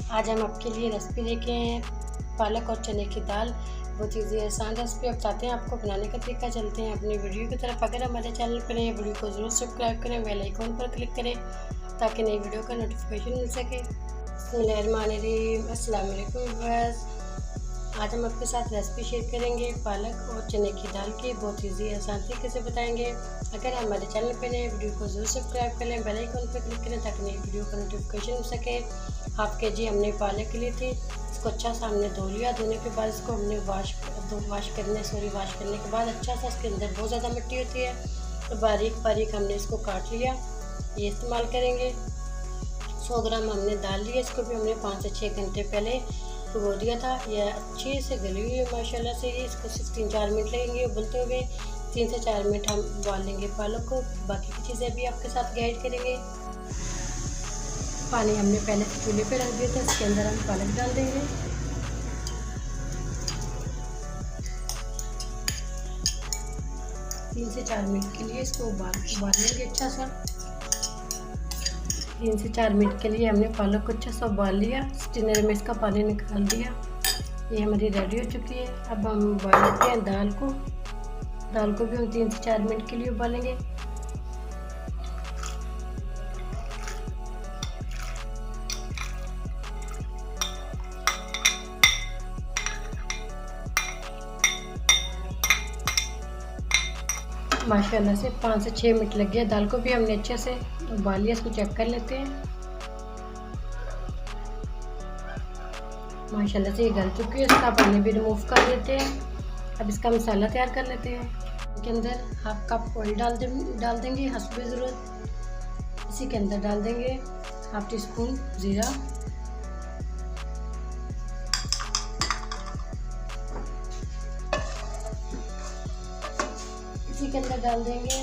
आज हम आपके लिए रेसिपी लेके आए हैं पालक और चने की दाल। बहुत ईजी आसान रेसिपी बताते हैं आपको बनाने का तरीका। चलते हैं अपनी वीडियो की तरफ। अगर हमारे चैनल पर नए वीडियो को ज़रूर सब्सक्राइब करें, बेल आइकन पर क्लिक करें ताकि नई वीडियो का नोटिफिकेशन मिल सके। बिस्मिल्लाहिर्रहमानिर्रहीम। अस्सलाम वालेकुम व्यूअर्स। आज हम आपके साथ रेसिपी शेयर करेंगे पालक और चने की दाल की। बहुत ईजी आसान तरीके से बताएंगे। अगर हमारे चैनल पर नए वीडियो को ज़रूर सब्सक्राइब करें, बेल आइकन पर क्लिक करें ताकि नई वीडियो का नोटिफिकेशन मिल सके। हाफ के जी हमने पालक के लिए थी। इसको अच्छा सा हमने धो लिया। धोने के बाद इसको हमने वाश करने के बाद अच्छा सा इसके अंदर बहुत ज़्यादा मिट्टी होती है, तो बारीक बारीक हमने इसको काट लिया। ये इस्तेमाल करेंगे। 100 ग्राम हमने दाल लिया। इसको भी हमने 5 से 6 घंटे पहले भिगो दिया था। यह अच्छे से गली हुई है माशाल्लाह से। ये इसको सिर्फ 3-4 मिनट लगेंगे उबलते हुए। 3 से 4 मिनट हम उबाल लेंगे पालक को। बाकी की चीज़ें भी आपके साथ गाइड करेंगे। पानी हमने पहले से चूल्हे पे रख दिया था। इसके अंदर हम पालक डाल देंगे। तीन से 4 मिनट के लिए इसको उबाल लेंगे अच्छा सा। 3 से 4 मिनट के लिए हमने पालक को अच्छा सा उबाल लिया। स्ट्रेनर में इसका पानी निकाल दिया। ये हमारी रेडी हो चुकी है। अब हम उबाल लेते हैं दाल को भी हम 3 से 4 मिनट के लिए उबालेंगे। माशाल्लाह से 5 से 6 मिनट लग गया। दाल को भी हमने अच्छे से उबाल लिया। इसको चेक कर लेते हैं। माशाल्लाह से ये गल चुकी है। इसका पानी भी रिमूव कर लेते हैं। अब इसका मसाला तैयार कर लेते हैं। इसके अंदर हाफ कप ऑयल डाल देंगे हस्बे ज़रूरत। इसी के अंदर डाल देंगे हाफ टी स्पून ज़ीरा, इसी के अंदर डाल देंगे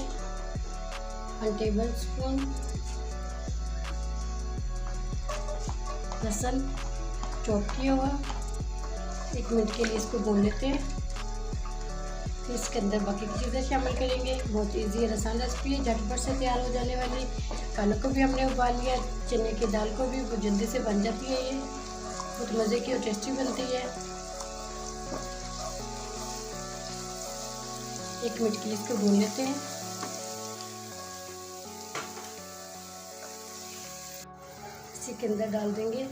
1 टेबल स्पून लहसुन चॉप किया हुआ। 1 मिनट के लिए इसको भून लेते हैं। फिर इसके अंदर बाकी की चीज़ें शामिल करेंगे। बहुत इजी और आसान रेसिपी है, झटपट से तैयार हो जाने वाली। पालक को भी हमने उबाल लिया। चने की दाल को भी बहुत जल्दी से बन जाती है। ये बहुत मज़े की और टेस्टी बनती है। 1 मिनट के लिए इसको भून लेते हैं। इसी के अंदर डाल देंगे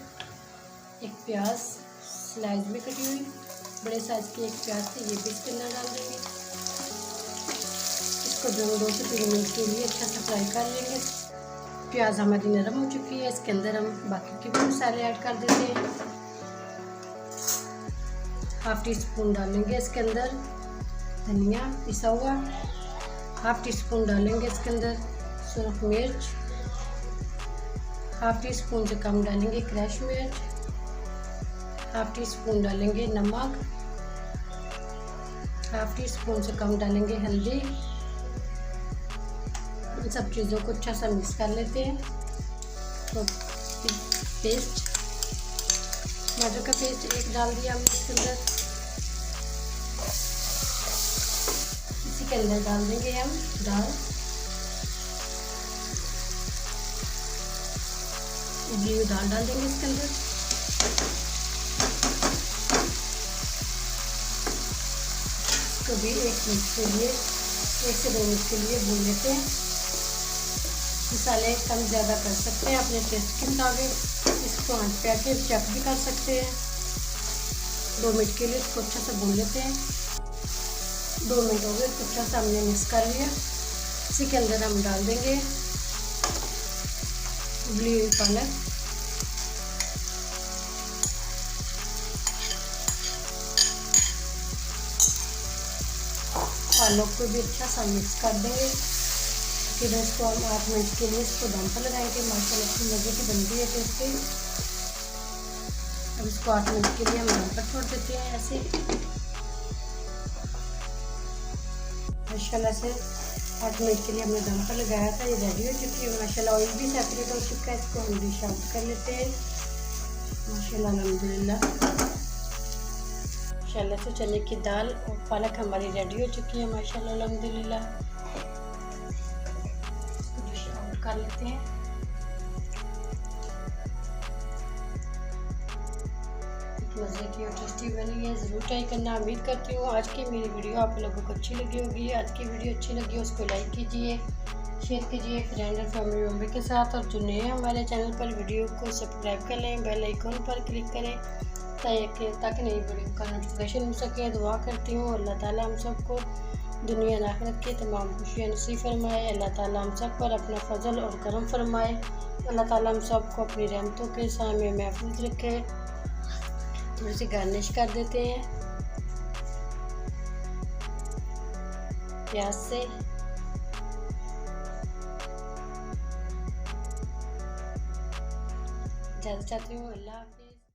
एक प्याज स्लाइस में कटी हुई। बड़े साइज की एक प्याज थी, ये भी इसके अंदर डाल देंगे। इसको 2 से 3 मिनट के लिए अच्छा सा फ्राई कर लेंगे। प्याज हमारी नरम हो चुकी है। इसके अंदर हम बाकी के भी मसाले ऐड कर देते हैं। हाफ टी स्पून डालेंगे इसके अंदर धनिया पिसा हुआ। हाफ टी स्पून डालेंगे इसके अंदर सुरख मिर्च। हाफ टी स्पून से कम डालेंगे क्रश मिर्च। हाफ टी स्पून डालेंगे नमक। हाफ टी स्पून से कम डालेंगे हल्दी। इन सब चीज़ों को अच्छा सा मिक्स कर लेते हैं। तो पेस्ट टमाटर का पेस्ट 1 डाल दिया हमने इसके अंदर। इसी के अंदर डाल देंगे हम दाल। उबली हुई दाल डाल देंगे इसके अंदर। इसको भी 1 मिनट के लिए 1 से 2 मिनट के लिए भून लेते हैं। मसाले कम ज़्यादा कर सकते हैं अपने टेस्ट के मुताबिक। इसको आंच पे आके चेक भी कर सकते हैं। 2 मिनट के लिए इसको अच्छा से भून लेते हैं। 2 मिनट हो गए। इसको अच्छा सा हमने मिक्स कर लिया। इसी के अंदर हम डाल देंगे उबली हुई पालक। पालक को भी अच्छा सा मिक्स कर देंगे। फिर इसको हम 8 मिनट के लिए इसको दम पर लगाएंगे। माशाल्लाह इसकी मज़े की बनती है टेस्टी। अब इसको 8 मिनट के लिए हम दम पर छोड़ देते हैं ऐसे। माशाल्लाह से 8 मिनट के लिए हमने दम पर लगाया था। ये रेडी हो चुकी है। माशाल्लाह ऑयल भी सेपरेट हो चुका है। इसको हम डिश आउट कर लेते हैं। माशाल्लाह अल्हम्दुलिल्लाह। माशाल्लाह से चने की दाल और पालक हमारी रेडी हो चुकी है। माशाल्लाह अल्हम्दुलिल्लाह। इसको डिश आउट कर लेते हैं। मज़े की और टेस्टी बनी है। ज़रूर ट्राई करना। उम्मीद करती हूँ आज की मेरी वीडियो आप लोगों को अच्छी लगी होगी। आज की वीडियो अच्छी लगी हो उसको लाइक कीजिए, शेयर कीजिए फ्रेंड और फैमिली मेम्बर के साथ, और जो नए हैं हमारे चैनल पर वीडियो को सब्सक्राइब कर लें, बेल आइकन पर क्लिक करें ताकि नई वीडियो का नोटिफिकेशन मिल सके। दुआ करती हूँ अल्लाह ताला हम सबको दुनिया और आखिरत की तमाम खुशियाँ नसीब फरमाए। अल्लाह ताला हम सब पर अपना फजल और करम फरमाए। अल्लाह ताला हम सबको अपनी रहमतों के सामने महफूज रखे। थोड़ी सी गार्निश कर देते हैं प्याज से। ज़्यादा चाहती हूँ। अल्लाह हाफ़िज़।